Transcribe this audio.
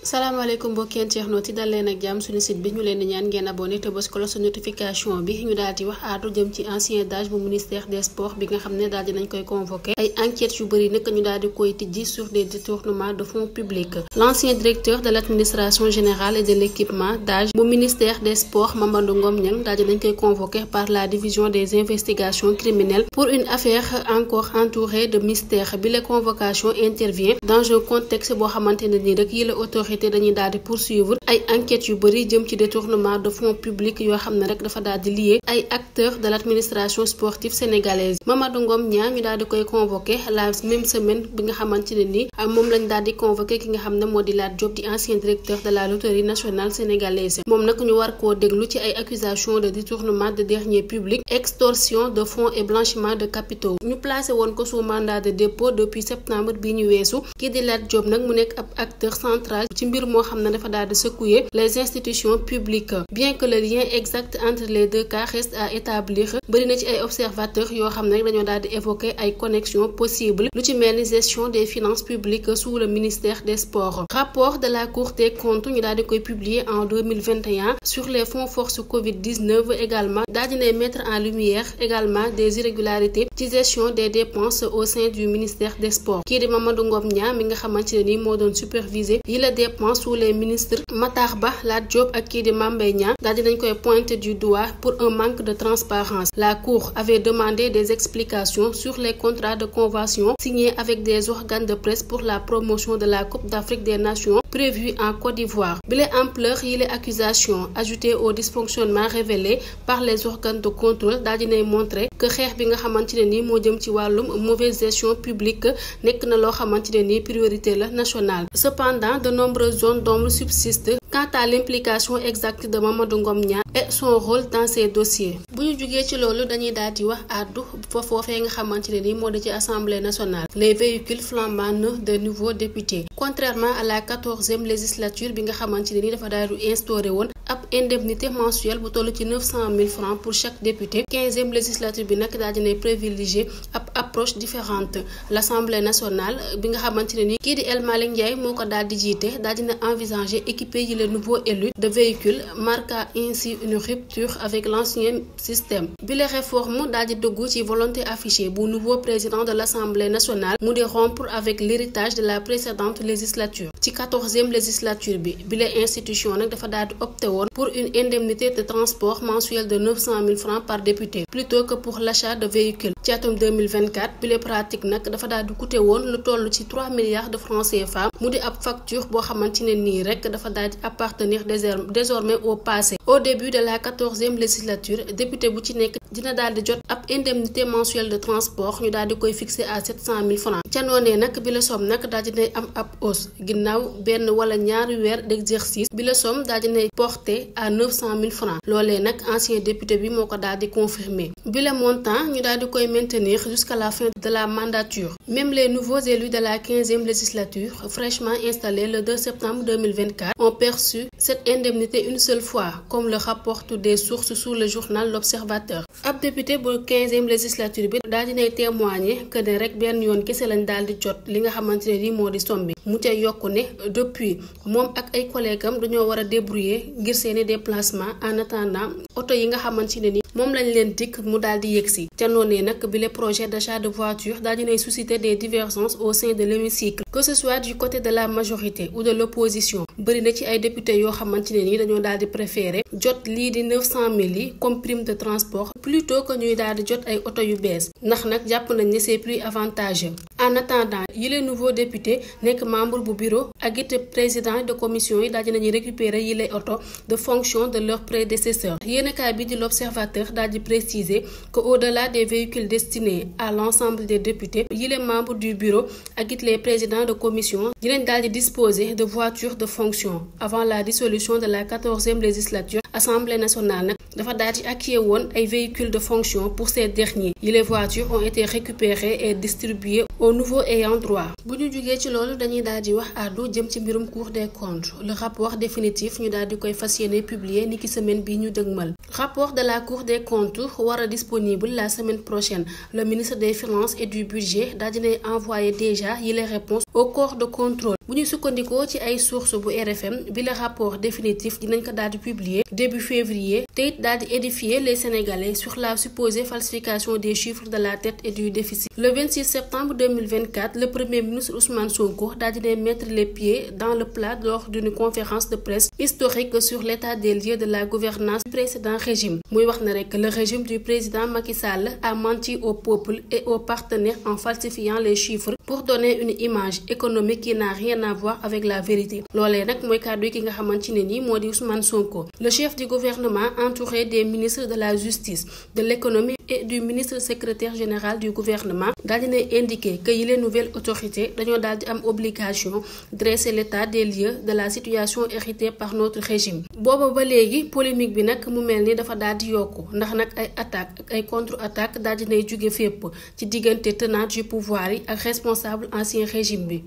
salaamaaleykum mbokki internautes yi dal leen ak jàmm suñu site bi ñu leen di ñaan ngeen abonné te bës cloche notification bi ñu daal di wax aatu jëm ci ancien DAGE bu ministère des sports bi nga xam ne daal di nañ koy convoqué ay enquêtes yu bëri nag ñu daal di koy tijji sur des détournements de fonds publics. L'ancien directeur de l'administration générale et de l'équipement DAGE bu ministère des sports Mamadou Ngom Niang daal di nañ koy convoqué par la division des investigations criminelles pour une affaire encore entourée de mystère. Bi la convocation intervient dans un contexte boo xamante ne nii rek yi la autorité dañuy daal di poursuivre ay enquêtes yu bëri jëm ci détournement de fonds publics yoo xam ne rek dafa daal di lié ay acteurs de l'administration sportive sénégalaise. Mamadou Ngom Niang ñu daal di koy convoqué la même semaine bi nga xamante ne nii moom lañ daal di convoqué ki nga xam ne moo di Lat Diop di ancien directeur de la loterie nationale sénégalaise. Moom nag ñu war koo déglu ci ay accusations de détournement de deniers publics, extorsion de fonds et blanchiment de capitaux. ñu placé woon ko sous mandat de dépôt depuis septembre bi ñu weesu. Kii di Lat Diop nag mu nekk ab acteur central ci mbir moo xam ne dafa daal di secouer les institutions publiques. Bien que le lien exact entre les deux cas reste à établir, bëri na ci ay observateurs yoo xam ne rek dañoo daal di évoquer ay connexions possibles lu ci mel ni gestion des finances publiques sous le ministère des sports. Rapport de la Cour des comptes ñu daal di koy publier en 2021 sur les fonds force Covid-19 également daal dinay mettre en lumière également des irrégularités ci gestion des dépenses au sein du ministère des sports. Kii di Mamadou Ngom Niang mi nga xamante ne nii moo doon superviser yi la dépense sous les ministres Matar Ba, Lat Diop ak kii di Mame Mbaye Niang daal dinañ koy pointer du doigt pour un manque de transparence. La Cour avait demandé des explications sur les contrats de convention signés avec des organes de presse pour la promotion de la Coupe d'Afrique des Nations prévue en Côte d'Ivoire. Bile ampleur yi les accusations ajoutées aux dysfonctionnements révélés par les organes de contrôle daal dinay montrer que xeex bi nga xamante ne nii moo jëm ci wàllum mauvaise gestion publique nekk na loo xamante ne nii priorité la nationale. Cependant, de nombreuses zones d'ombre subsistent quant à l'implication exacte de Mamadou Ngom Niang et son rôle dans ces dossiers. Bu ñu jugee ci loolu dañuy daal di wax àddu foofee nga xamante ne nii moo di ci Assemblée nationale. Les véhicules flambant neufs de nouveaux députés. Contrairement à la 14e législature bi nga xamante ne nii dafa daal di instauré woon ab indemnité mensuelle bu toll ci 900 000 francs pour chaque député. 15e législature bi nag daal dinay privilégier ab approche différente. L'Assemblée nationale bi nga xamante ne nii kii di El Malick Ndiaye moo ko daal di jiite daal dina envisager équiper yi les nouveaux élus de véhicules, marquant ainsi une rupture avec l'ancien système. Bi les réformes daal di dugg ci volonté affichée bu nouveau président de l'Assemblée nationale mu di rompre avec l'héritage de la précédente législature. Ci 14e législature bi les institutions nag dafa daal di opté woon pour une indemnité de transport mensuelle de 900 000 francs par député plutôt que pour l'achat de véhicules. Ci atum 2024 bi les pratiques nag dafa daal di coûté woon lu toll ci 3 milliards de francs CFA mu di ab facture boo xamante ne nii rek dafa daal di appartenir désormais au passé. Au début de la 14e législature député bu ci nekk dina daal di jot ab indemnité mensuelle de transport ñu daal di koy fixer à 700 000 francs. Ca noonee nag bi la somme nag daal dinay am ab hausse ginnaaw benn wala ñaari weer d'exercice bi la somme daal dinay porté à 900 000 francs. Loolee nag ancien député bi moo ko daal di confirmer. Bi le montant ñu daal di koy maintenir jusqu'à la fin de la mandature. Même les nouveaux élus de la 15e législature fraîchement installés le 2 septembre 2024 ont perçu cette indemnité une seule fois, comme le rapportent des sources sous le journal L'Observateur. Ab député bu 15e législature bi daal dinay témoigner que ne rek benn yoon kese lañ daal di jot li nga xamante ne nii moo di somme bi mu ca yokku ne depuis moom ak ay collègues am dañoo war a débrouiller ngir seeni déplacement en attendant oto yi nga xamante ne nii moom lañ leen dikk mu daal di yegsi. Ca noonee nag bi les projets d'achat de voitures daal dinay susciter des divergences au sein de l'hémicycle, que ce soit du côté de la majorité ou de l'opposition. Bëri na ci ay députés yoo xamante ne nii dañoo daal di préférer jot lii di 900 000 yi comme prime de transport plutôt que ñuy daal di jot ay oto yu bees ndax nag jàpp nañ ne c'est plus avantageux. En attendant yi les nouveaux députés nekk membre bu bureau ak it président de commission yi daal dinañuy récupérer yi les oto de fonction de leurs prédécesseurs. Yéenekaay bi di l'Observateur daal di préciser que au-delà des véhicules destinés à l'ensemble des députés yi les membres du bureau ak it les présidents de commission dinañ daal di disposer de voitures de fonction. Avant la dissolution de la 14e législature, Assemblée nationale nag dafa daal di acquis woon ay véhicules de fonction pour ces derniers. yi les voitures ont été récupérées et distribuées aux nouveaux ayants droit. Bu ñu jugee ci loolu dañuy daal di wax àddu jëm ci mbirum Cour des comptes. Le rapport définitif ñu daal di koy fas yéene publier niki semaine bi ñu dëgmal. Rapport de la Cour des comptes wara disponible la semaine prochaine. Le ministre des Finances et du Budget daal dinay envoyé déjà les réponses au corps de contrôle. Bu ñu sukkandikoo ci ay sources bu RFM bi le rapport définitif dinañ ko daal di publier début février te it daal di édifier les Sénégalais sur la supposée falsification des chiffres de la dette et du déficit. Le 26 septembre 2024, le Premier ministre Ousmane Sonko daal dinay mettre les pieds dans le plat lors d'une conférence de presse historique sur l'état des lieux de la gouvernance du précédent régime. Muy wax na rek le régime du président Macky Sall a menti au peuple et aux partenaires en falsifiant les chiffres pour donner une image économique qui n'a rien à voir avec la vérité. Lolé nak moy kàddu ki nga xamanteni ni modi Ousmane Sonko. Le chef du gouvernement entouré des ministres de la justice, de l'économie et du ministre secrétaire général du gouvernement daal dina indiquer que les nouvelles autorités dañoo daal di am obligation dresser l'état des lieux de la situation héritée par notre régime. Booba ba légui polémique bi nak mu melni dafa daal di yokku ndax nak ay attaque ak ay contre-attaque daal dinay jóge fépp ci diggante tenants du pouvoir yi ak responsable ancien régime bi.